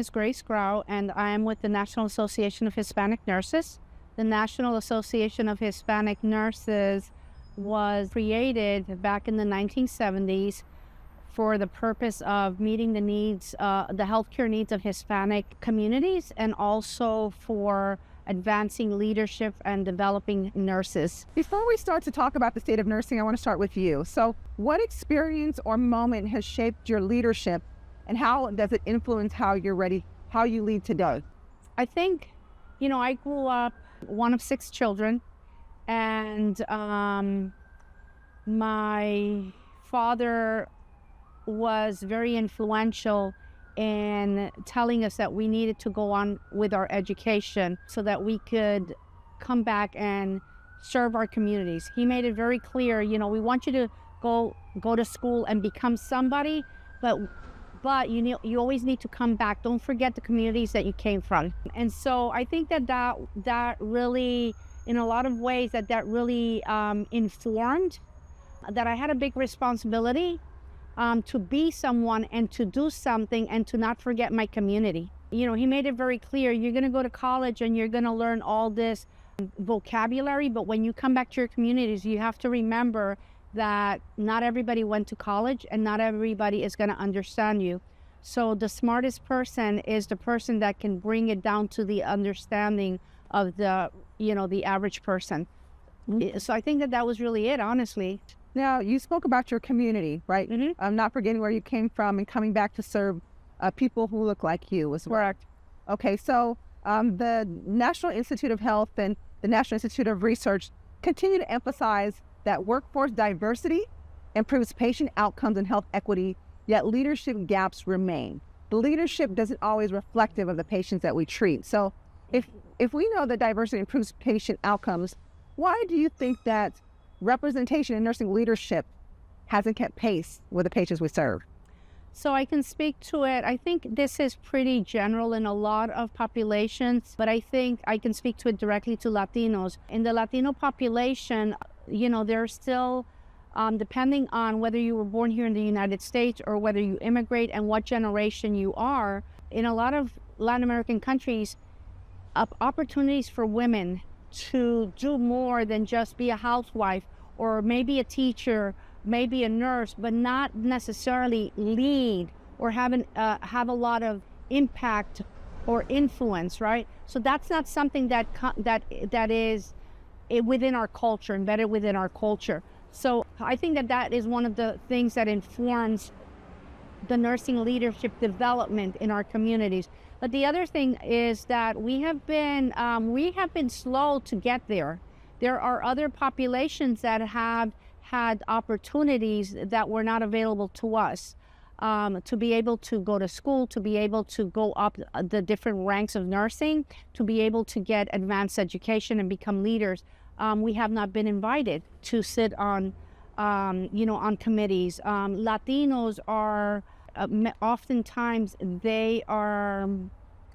is Grau, and I am with the National Association of Hispanic Nurses. The National Association of Hispanic Nurses was created back in the 1970s for the purpose of meeting the needs, the healthcare needs of Hispanic communities, and also for advancing leadership and developing nurses. Before we start to talk about the state of nursing, I want to start with you. So what experience or moment has shaped your leadership, and how does it influence how you lead today? I think, I grew up one of 6 children, and my father was very influential in telling us that we needed to go on with our education so that we could come back and serve our communities. He made it very clear, we want you to go to school and become somebody, but you always need to come back. Don't forget the communities that you came from. And so I think that really, in a lot of ways, that really informed that I had a big responsibility to be someone and to do something and to not forget my community. He made it very clear, you're going to go to college and you're going to learn all this vocabulary, but when you come back to your communities, you have to remember that not everybody went to college and not everybody is going to understand you. So the smartest person is the person that can bring it down to the understanding of the average person. So I think that was really it, honestly. Now, you spoke about your community, right? Mm-hmm. Not forgetting where you came from and coming back to serve people who look like you as well. Correct. Okay, so the National Institute of Health and the National Institute of Research continue to emphasize that workforce diversity improves patient outcomes and health equity, yet leadership gaps remain. The leadership doesn't always reflective of the patients that we treat. So if we know that diversity improves patient outcomes, why do you think that representation in nursing leadership hasn't kept pace with the patients we serve? So I can speak to it. I think this is pretty general in a lot of populations, but I think I can speak to it directly to Latinos. In the Latino population, there's still, depending on whether you were born here in the United States or whether you immigrate and what generation you are, in a lot of Latin American countries, opportunities for women to do more than just be a housewife or maybe a teacher, maybe a nurse, but not necessarily lead or have a lot of impact or influence, right? So that's not something that is within our culture, embedded within our culture. So I think that is one of the things that informs the nursing leadership development in our communities. But the other thing is that we have been slow to get there. There are other populations that have had opportunities that were not available to us, to be able to go to school, to be able to go up the different ranks of nursing, to be able to get advanced education and become leaders. We have not been invited to sit on committees. Latinos are oftentimes they are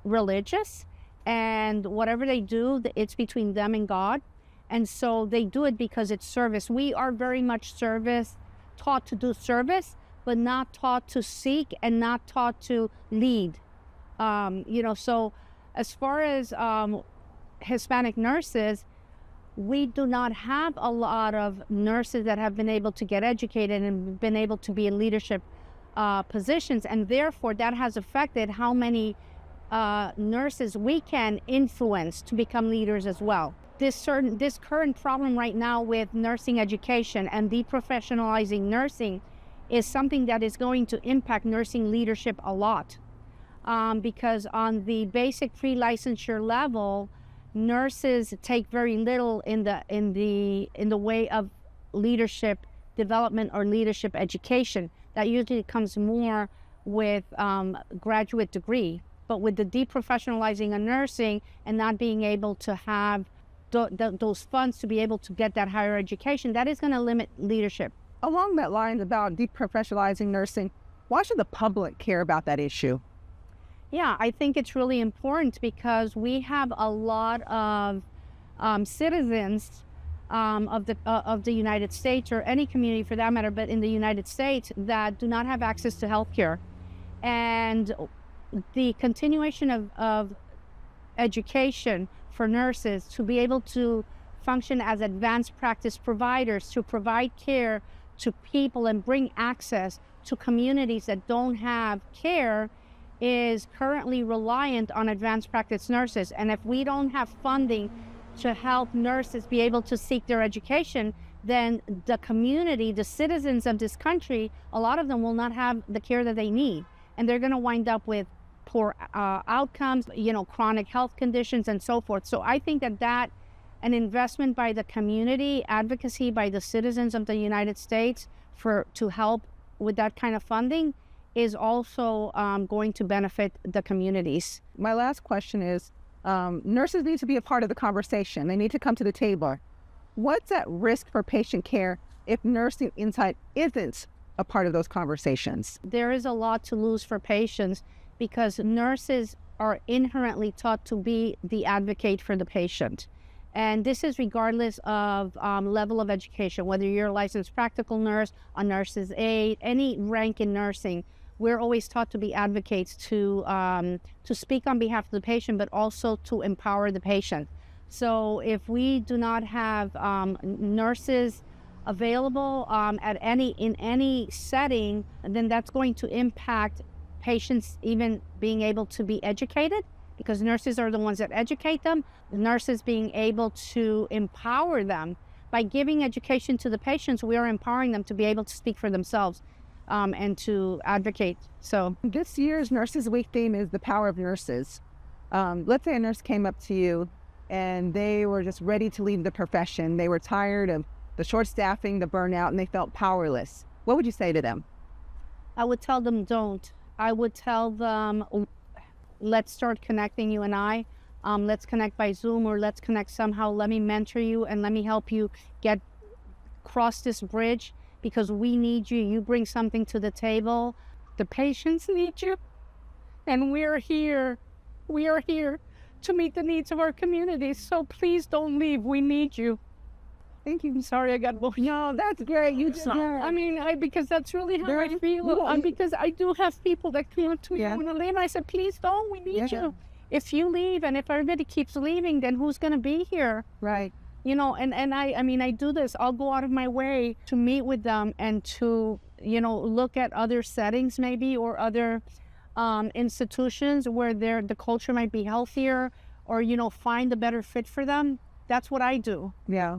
religious, and whatever they do, it's between them and God. And so they do it because it's service. We are very much taught to do service, but not taught to seek and not taught to lead. So as far as Hispanic nurses, we do not have a lot of nurses that have been able to get educated and been able to be in leadership positions, and therefore that has affected how many nurses we can influence to become leaders as well. This current problem right now with nursing education and deprofessionalizing nursing is something that is going to impact nursing leadership a lot, because on the basic pre-licensure level, nurses take very little in the way of leadership development or leadership education. That usually comes more with graduate degree. But with the deprofessionalizing of nursing and not being able to have those funds to be able to get that higher education, that is going to limit leadership. Along that line about deprofessionalizing nursing, why should the public care about that issue? Yeah, I think it's really important because we have a lot of citizens of the United States, or any community for that matter, but in the United States, that do not have access to health care. And the continuation of education for nurses to be able to function as advanced practice providers, to provide care to people and bring access to communities that don't have care, is currently reliant on advanced practice nurses. And if we don't have funding to help nurses be able to seek their education, then the community, the citizens of this country, a lot of them will not have the care that they need. And they're going to wind up with poor outcomes, chronic health conditions and so forth. So I think that an investment by the community, advocacy by the citizens of the United States to help with that kind of funding is also going to benefit the communities. My last question is, nurses need to be a part of the conversation. They need to come to the table. What's at risk for patient care if nursing insight isn't a part of those conversations? There is a lot to lose for patients because nurses are inherently taught to be the advocate for the patient. And this is regardless of level of education, whether you're a licensed practical nurse, a nurse's aide, any rank in nursing. We're always taught to be advocates to speak on behalf of the patient, but also to empower the patient. So if we do not have nurses available in any setting, then that's going to impact patients even being able to be educated, because nurses are the ones that educate them. The nurses being able to empower them. By giving education to the patients, we are empowering them to be able to speak for themselves and to advocate. So this year's Nurses Week theme is the power of nurses. Let's say a nurse came up to you and they were just ready to leave the profession. They were tired of the short staffing, the burnout, and they felt powerless. What would you say to them? I would tell them don't. I would tell them, let's start connecting, you and I. Let's connect by Zoom, or let's connect somehow. Let me mentor you and let me help you cross this bridge, because we need you. You bring something to the table. The patients need you, and we're here. We are here to meet the needs of our communities. So please don't leave. We need you. Thank you. I'm sorry I got emotional. No, that's great. You did great. I mean, because that's really how I feel. Because I do have people that come up to me when I leave. I said, please don't. We need you. If you leave, and if everybody keeps leaving, then who's going to be here? Right. And I do this. I'll go out of my way to meet with them and to, look at other settings maybe, or other institutions where the culture might be healthier, or, find a better fit for them. That's what I do. Yeah.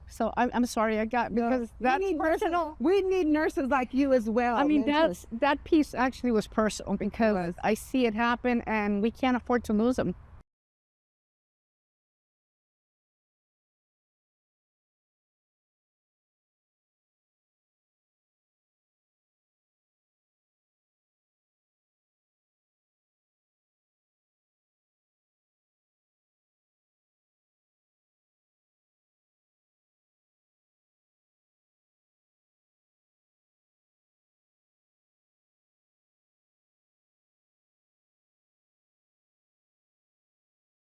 So I'm sorry because that's personal. We need nurses like you as well. I mean, that piece actually was personal, because I see it happen and we can't afford to lose them.